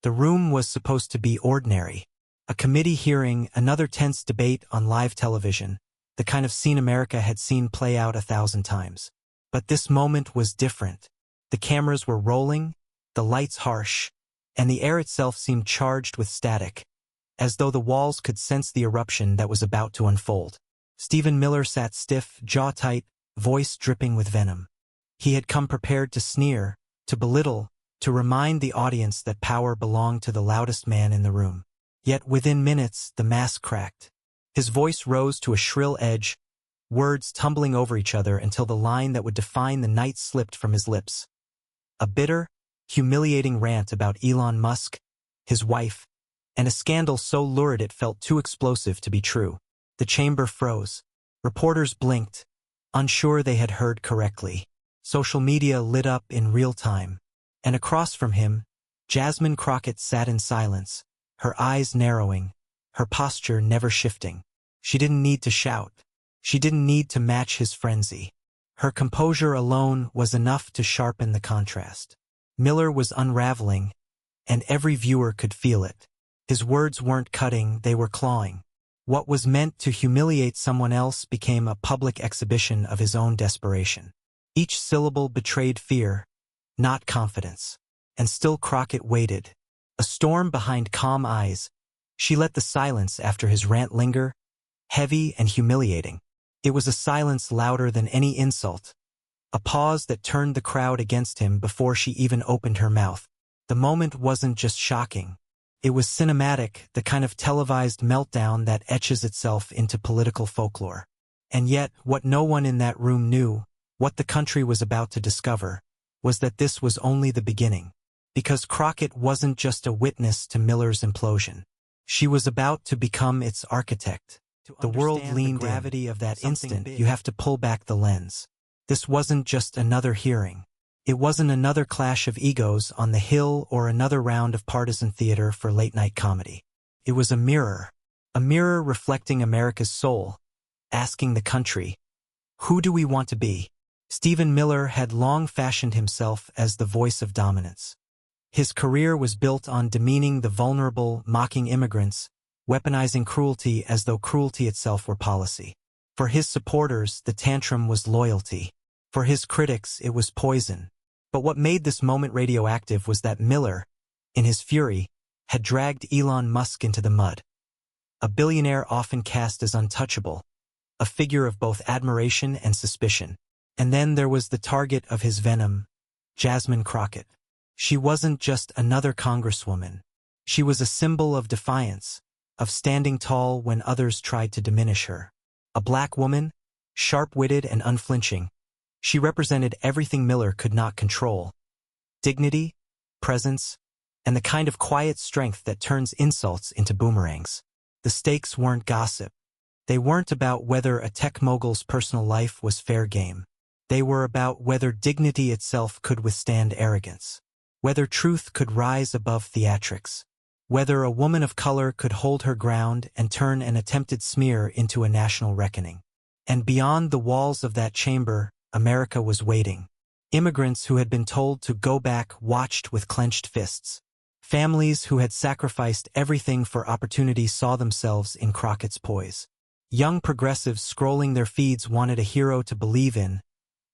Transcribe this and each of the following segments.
The room was supposed to be ordinary. A committee hearing, another tense debate on live television, the kind of scene America had seen play out 1,000 times. But this moment was different. The cameras were rolling, the lights harsh, and the air itself seemed charged with static, as though the walls could sense the eruption that was about to unfold. Stephen Miller sat stiff, jaw tight, voice dripping with venom. He had come prepared to sneer, to belittle, to remind the audience that power belonged to the loudest man in the room. Yet within minutes, the mask cracked. His voice rose to a shrill edge, words tumbling over each other until the line that would define the night slipped from his lips. A bitter, humiliating rant about Elon Musk, his wife, and a scandal so lurid it felt too explosive to be true. The chamber froze. Reporters blinked, unsure they had heard correctly. Social media lit up in real time. And across from him, Jasmine Crockett sat in silence, her eyes narrowing, her posture never shifting. She didn't need to shout. She didn't need to match his frenzy. Her composure alone was enough to sharpen the contrast. Miller was unraveling, and every viewer could feel it. His words weren't cutting, they were clawing. What was meant to humiliate someone else became a public exhibition of his own desperation. Each syllable betrayed fear, not confidence. And still Crockett waited, a storm behind calm eyes. She let the silence after his rant linger, heavy and humiliating. It was a silence louder than any insult, a pause that turned the crowd against him before she even opened her mouth. The moment wasn't just shocking. It was cinematic, the kind of televised meltdown that etches itself into political folklore. And yet, what no one in that room knew, what the country was about to discover, was that this was only the beginning. Because Crockett wasn't just a witness to Miller's implosion. She was about to become its architect. The world leaned in. The gravity of that instant, you have to pull back the lens. This wasn't just another hearing. It wasn't another clash of egos on the Hill or another round of partisan theater for late-night comedy. It was a mirror reflecting America's soul, asking the country, who do we want to be? Stephen Miller had long fashioned himself as the voice of dominance. His career was built on demeaning the vulnerable, mocking immigrants, weaponizing cruelty as though cruelty itself were policy. For his supporters, the tantrum was loyalty. For his critics, it was poison. But what made this moment radioactive was that Miller, in his fury, had dragged Elon Musk into the mud. A billionaire often cast as untouchable, a figure of both admiration and suspicion. And then there was the target of his venom, Jasmine Crockett. She wasn't just another congresswoman. She was a symbol of defiance, of standing tall when others tried to diminish her. A black woman, sharp-witted and unflinching, she represented everything Miller could not control. Dignity, presence, and the kind of quiet strength that turns insults into boomerangs. The stakes weren't gossip. They weren't about whether a tech mogul's personal life was fair game. They were about whether dignity itself could withstand arrogance. Whether truth could rise above theatrics. Whether a woman of color could hold her ground and turn an attempted smear into a national reckoning. And beyond the walls of that chamber, America was waiting. Immigrants who had been told to go back watched with clenched fists. Families who had sacrificed everything for opportunity saw themselves in Crockett's poise. Young progressives scrolling their feeds wanted a hero to believe in,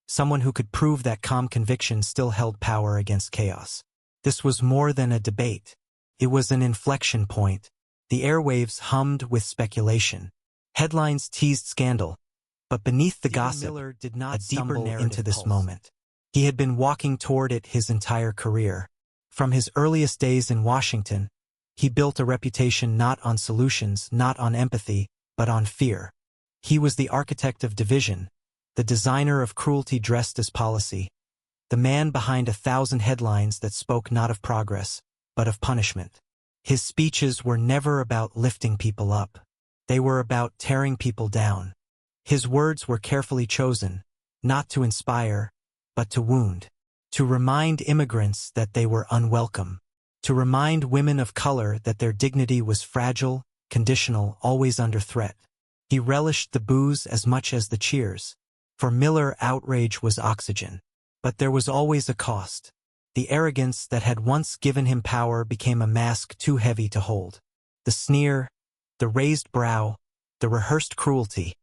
someone who could prove that calm conviction still held power against chaos. This was more than a debate. It was an inflection point. The airwaves hummed with speculation. Headlines teased scandal. But beneath the gossip, Miller did not a deeper narrative into this moment. He had been walking toward it his entire career. From his earliest days in Washington, he built a reputation not on solutions, not on empathy, but on fear. He was the architect of division, the designer of cruelty dressed as policy, the man behind 1,000 headlines that spoke not of progress, but of punishment. His speeches were never about lifting people up. They were about tearing people down. His words were carefully chosen, not to inspire, but to wound. To remind immigrants that they were unwelcome. To remind women of color that their dignity was fragile, conditional, always under threat. He relished the boos as much as the cheers. For Miller, outrage was oxygen. But there was always a cost. The arrogance that had once given him power became a mask too heavy to hold. The sneer, the raised brow, the rehearsed cruelty.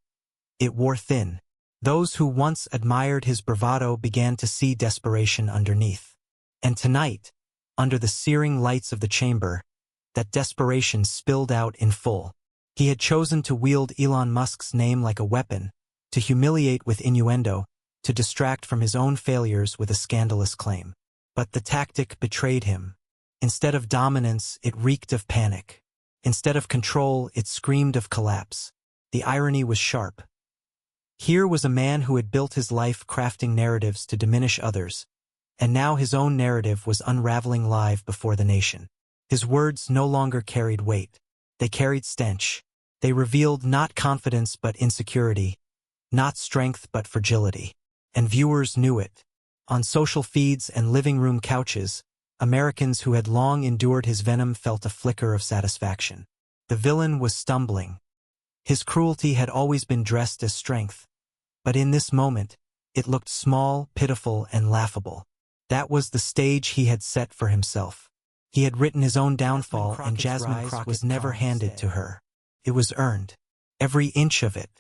It wore thin. Those who once admired his bravado began to see desperation underneath. And tonight, under the searing lights of the chamber, that desperation spilled out in full. He had chosen to wield Elon Musk's name like a weapon, to humiliate with innuendo, to distract from his own failures with a scandalous claim. But the tactic betrayed him. Instead of dominance, it reeked of panic. Instead of control, it screamed of collapse. The irony was sharp. Here was a man who had built his life crafting narratives to diminish others, and now his own narrative was unraveling live before the nation. His words no longer carried weight. They carried stench. They revealed not confidence but insecurity, not strength but fragility. And viewers knew it. On social feeds and living room couches, Americans who had long endured his venom felt a flicker of satisfaction. The villain was stumbling. His cruelty had always been dressed as strength, but in this moment, it looked small, pitiful, and laughable. That was the stage he had set for himself. He had written his own downfall, and Jasmine Crockett was never handed to her. It was earned. Every inch of it.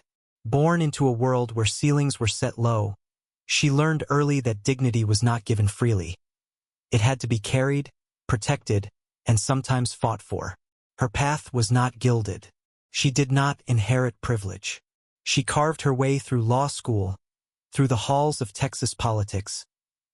Born into a world where ceilings were set low, she learned early that dignity was not given freely. It had to be carried, protected, and sometimes fought for. Her path was not gilded. She did not inherit privilege. She carved her way through law school, through the halls of Texas politics,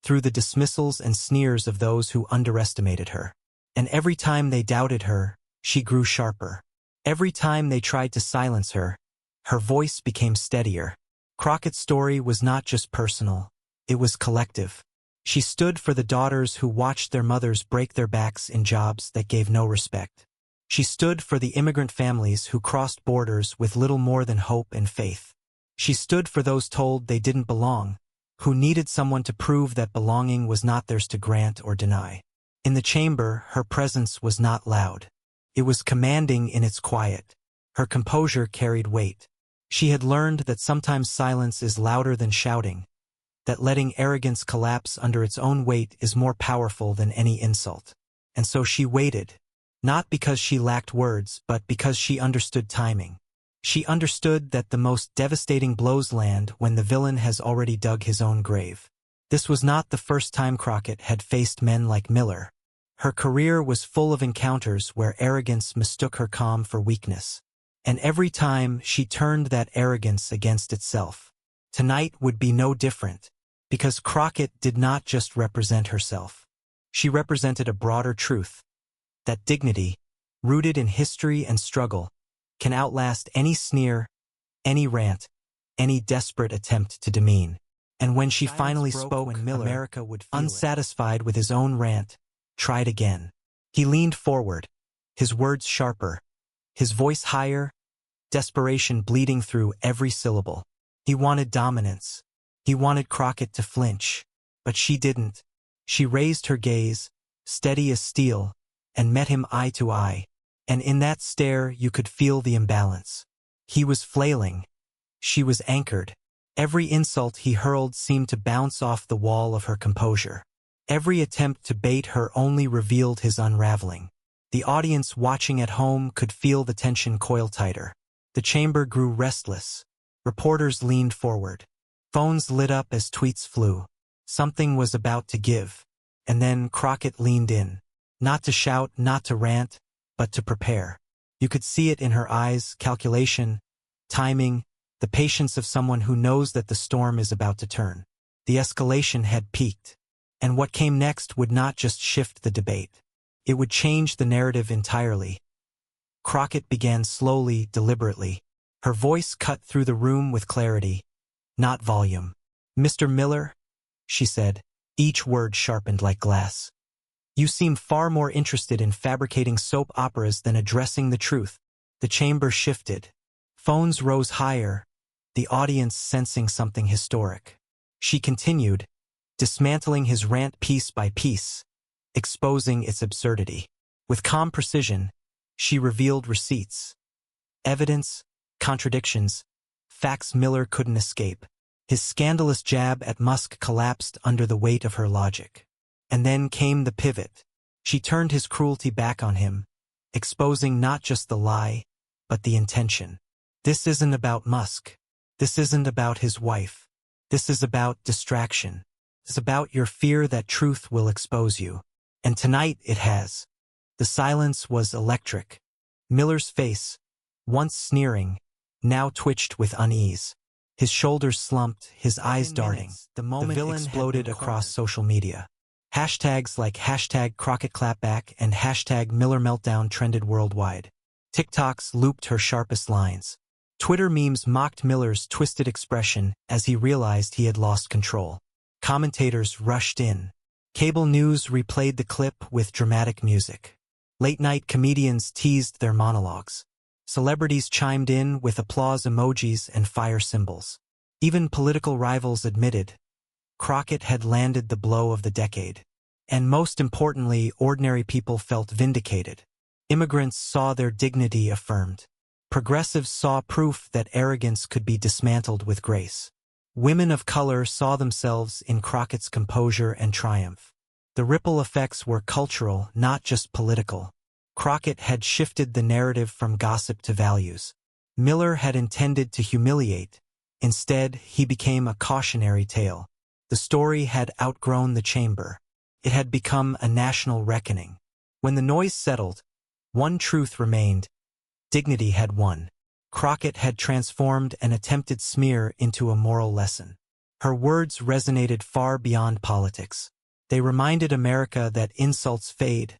through the dismissals and sneers of those who underestimated her. And every time they doubted her, she grew sharper. Every time they tried to silence her, her voice became steadier. Crockett's story was not just personal, it was collective. She stood for the daughters who watched their mothers break their backs in jobs that gave no respect. She stood for the immigrant families who crossed borders with little more than hope and faith. She stood for those told they didn't belong, who needed someone to prove that belonging was not theirs to grant or deny. In the chamber, her presence was not loud. It was commanding in its quiet. Her composure carried weight. She had learned that sometimes silence is louder than shouting, that letting arrogance collapse under its own weight is more powerful than any insult. And so she waited, not because she lacked words, but because she understood timing. She understood that the most devastating blows land when the villain has already dug his own grave. This was not the first time Crockett had faced men like Miller. Her career was full of encounters where arrogance mistook her calm for weakness. And every time she turned that arrogance against itself. Tonight would be no different, because Crockett did not just represent herself. She represented a broader truth, that dignity, rooted in history and struggle, can outlast any sneer, any rant, any desperate attempt to demean. And when she finally spoke, America would feel unsatisfied with his own rant, tried again. He leaned forward, his words sharper, his voice higher, desperation bleeding through every syllable. He wanted dominance. He wanted Crockett to flinch. But she didn't. She raised her gaze, steady as steel, and met him eye to eye. And in that stare you could feel the imbalance. He was flailing. She was anchored. Every insult he hurled seemed to bounce off the wall of her composure. Every attempt to bait her only revealed his unraveling. The audience watching at home could feel the tension coil tighter. The chamber grew restless. Reporters leaned forward. Phones lit up as tweets flew. Something was about to give. And then Crockett leaned in. Not to shout, not to rant, but to prepare. You could see it in her eyes, calculation, timing, the patience of someone who knows that the storm is about to turn. The escalation had peaked. And what came next would not just shift the debate. It would change the narrative entirely. Crockett began slowly, deliberately. Her voice cut through the room with clarity, not volume. "Mr. Miller," she said, each word sharpened like glass. "You seem far more interested in fabricating soap operas than addressing the truth." The chamber shifted. Phones rose higher, the audience sensing something historic. She continued, dismantling his rant piece by piece, exposing its absurdity. With calm precision, she revealed receipts, evidence, contradictions, facts Miller couldn't escape. His scandalous jab at Musk collapsed under the weight of her logic. And then came the pivot. She turned his cruelty back on him, exposing not just the lie, but the intention. This isn't about Musk. This isn't about his wife. This is about distraction. It's about your fear that truth will expose you. And tonight it has. The silence was electric. Miller's face, once sneering, now twitched with unease. His shoulders slumped, his eyes darting. The villain exploded across social media. Hashtags like #CrockettClapback and #MillerMeltdown trended worldwide. TikToks looped her sharpest lines. Twitter memes mocked Miller's twisted expression as he realized he had lost control. Commentators rushed in. Cable news replayed the clip with dramatic music. Late-night comedians teased their monologues. Celebrities chimed in with applause emojis and fire symbols. Even political rivals admitted Crockett had landed the blow of the decade. And most importantly, ordinary people felt vindicated. Immigrants saw their dignity affirmed. Progressives saw proof that arrogance could be dismantled with grace. Women of color saw themselves in Crockett's composure and triumph. The ripple effects were cultural, not just political. Crockett had shifted the narrative from gossip to values. Miller had intended to humiliate. Instead, he became a cautionary tale. The story had outgrown the chamber. It had become a national reckoning. When the noise settled, one truth remained. Dignity had won. Crockett had transformed an attempted smear into a moral lesson. Her words resonated far beyond politics. They reminded America that insults fade,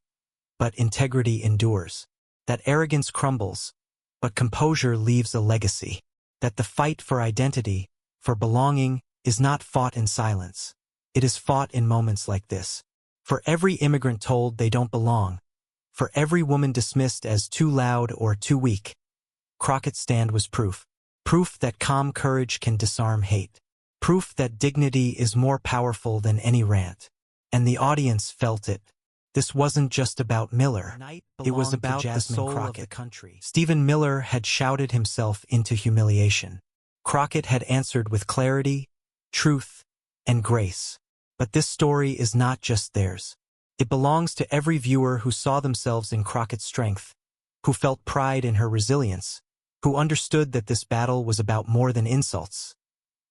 but integrity endures. That arrogance crumbles, but composure leaves a legacy. That the fight for identity, for belonging, is not fought in silence. It is fought in moments like this. For every immigrant told they don't belong, for every woman dismissed as too loud or too weak, Crockett's stand was proof. Proof that calm courage can disarm hate. Proof that dignity is more powerful than any rant. And the audience felt it. This wasn't just about Miller. It was about the soul of the country. Stephen Miller had shouted himself into humiliation. Crockett had answered with clarity, truth, and grace. But this story is not just theirs. It belongs to every viewer who saw themselves in Crockett's strength, who felt pride in her resilience, who understood that this battle was about more than insults.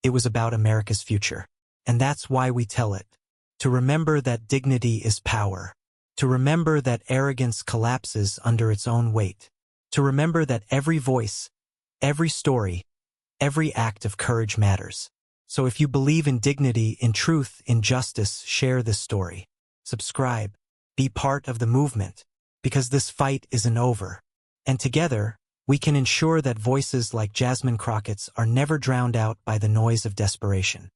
It was about America's future. And that's why we tell it. To remember that dignity is power. To remember that arrogance collapses under its own weight. To remember that every voice, every story, every act of courage matters. So if you believe in dignity, in truth, in justice, share this story. Subscribe. Be part of the movement. Because this fight isn't over. And together, we can ensure that voices like Jasmine Crockett's are never drowned out by the noise of desperation.